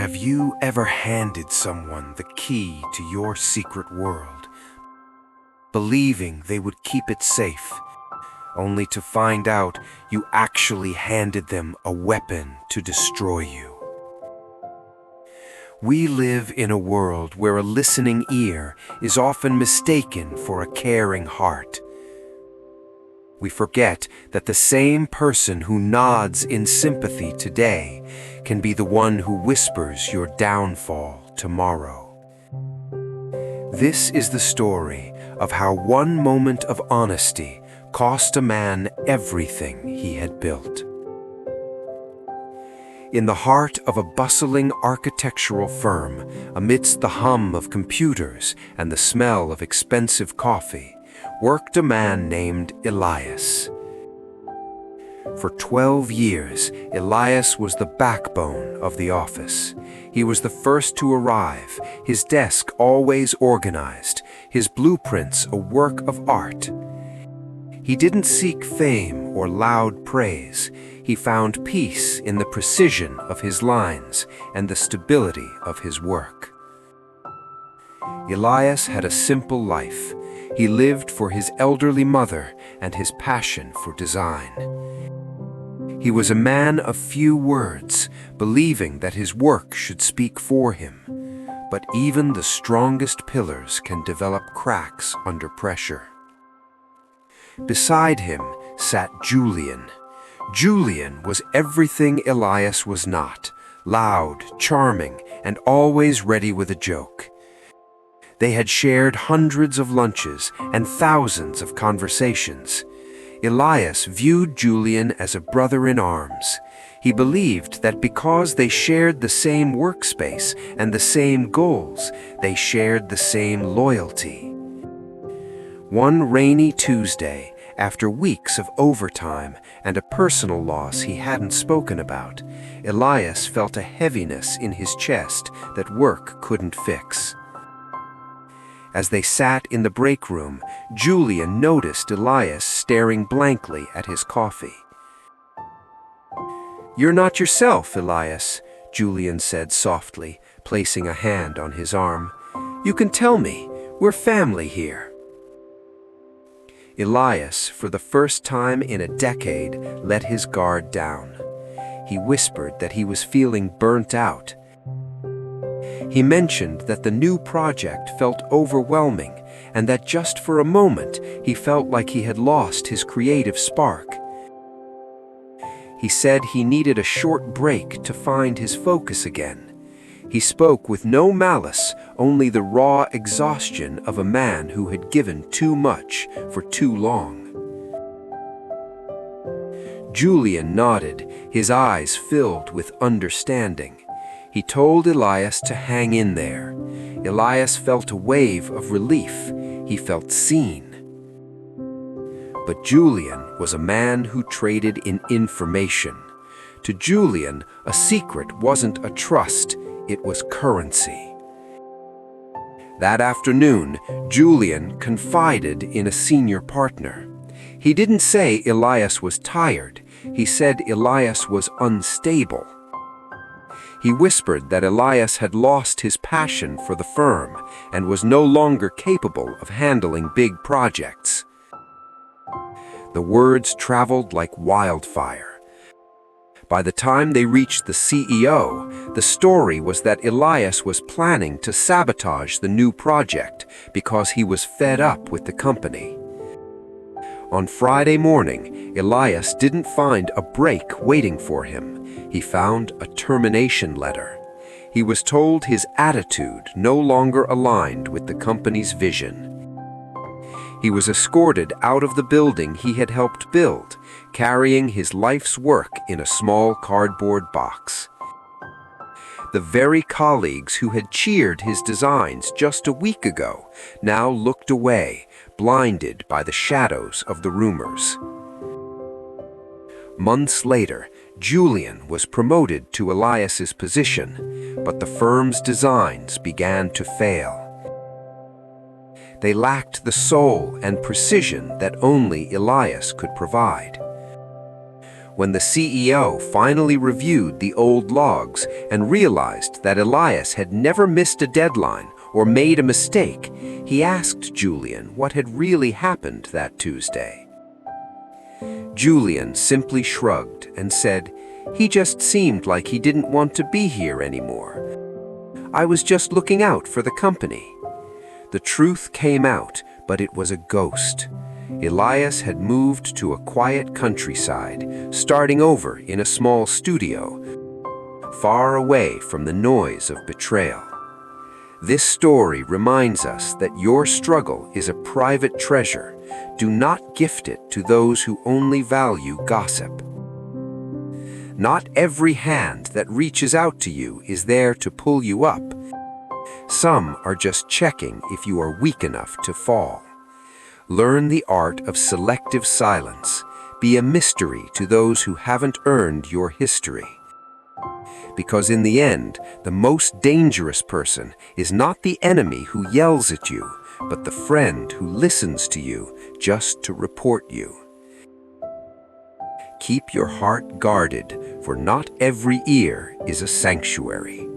Have you ever handed someone the key to your secret world, believing they would keep it safe, only to find out you actually handed them a weapon to destroy you? We live in a world where a listening ear is often mistaken for a caring heart. We forget that the same person who nods in sympathy today can be the one who whispers your downfall tomorrow. This is the story of how one moment of honesty cost a man everything he had built. In the heart of a bustling architectural firm, amidst the hum of computers and the smell of expensive coffee, worked a man named Elias. For 12 years, Elias was the backbone of the office. He was the first to arrive, his desk always organized, his blueprints a work of art. He didn't seek fame or loud praise. He found peace in the precision of his lines and the stability of his work. Elias had a simple life. He lived for his elderly mother and his passion for design. He was a man of few words, believing that his work should speak for him. But even the strongest pillars can develop cracks under pressure. Beside him sat Julian. Julian was everything Elias was not: loud, charming, and always ready with a joke. They had shared hundreds of lunches and thousands of conversations. Elias viewed Julian as a brother in arms. He believed that because they shared the same workspace and the same goals, they shared the same loyalty. One rainy Tuesday, after weeks of overtime and a personal loss he hadn't spoken about, Elias felt a heaviness in his chest that work couldn't fix. As they sat in the break room, Julian noticed Elias staring blankly at his coffee. "You're not yourself, Elias," Julian said softly, placing a hand on his arm. "You can tell me. We're family here." Elias, for the first time in a decade, let his guard down. He whispered that he was feeling burnt out. He mentioned that the new project felt overwhelming and that just for a moment he felt like he had lost his creative spark. He said he needed a short break to find his focus again. He spoke with no malice, only the raw exhaustion of a man who had given too much for too long. Julian nodded, his eyes filled with understanding. He told Elias to hang in there. Elias felt a wave of relief. He felt seen. But Julian was a man who traded in information. To Julian, a secret wasn't a trust, it was currency. That afternoon, Julian confided in a senior partner. He didn't say Elias was tired. He said Elias was unstable. He whispered that Elias had lost his passion for the firm and was no longer capable of handling big projects. The words traveled like wildfire. By the time they reached the CEO, the story was that Elias was planning to sabotage the new project because he was fed up with the company. On Friday morning, Elias didn't find a break waiting for him. He found a termination letter. He was told his attitude no longer aligned with the company's vision. He was escorted out of the building he had helped build, carrying his life's work in a small cardboard box. The very colleagues who had cheered his designs just a week ago now looked away, blinded by the shadows of the rumors. Months later, Julian was promoted to Elias's position, but the firm's designs began to fail. They lacked the soul and precision that only Elias could provide. When the CEO finally reviewed the old logs and realized that Elias had never missed a deadline or made a mistake, he asked Julian what had really happened that Tuesday. Julian simply shrugged and said, "He just seemed like he didn't want to be here anymore. I was just looking out for the company." The truth came out, but it was a ghost. Elias had moved to a quiet countryside, starting over in a small studio, far away from the noise of betrayal. This story reminds us that your struggle is a private treasure. Do not gift it to those who only value gossip. Not every hand that reaches out to you is there to pull you up. Some are just checking if you are weak enough to fall. Learn the art of selective silence. Be a mystery to those who haven't earned your history. Because in the end, the most dangerous person is not the enemy who yells at you, but the friend who listens to you just to report you. Keep your heart guarded, for not every ear is a sanctuary.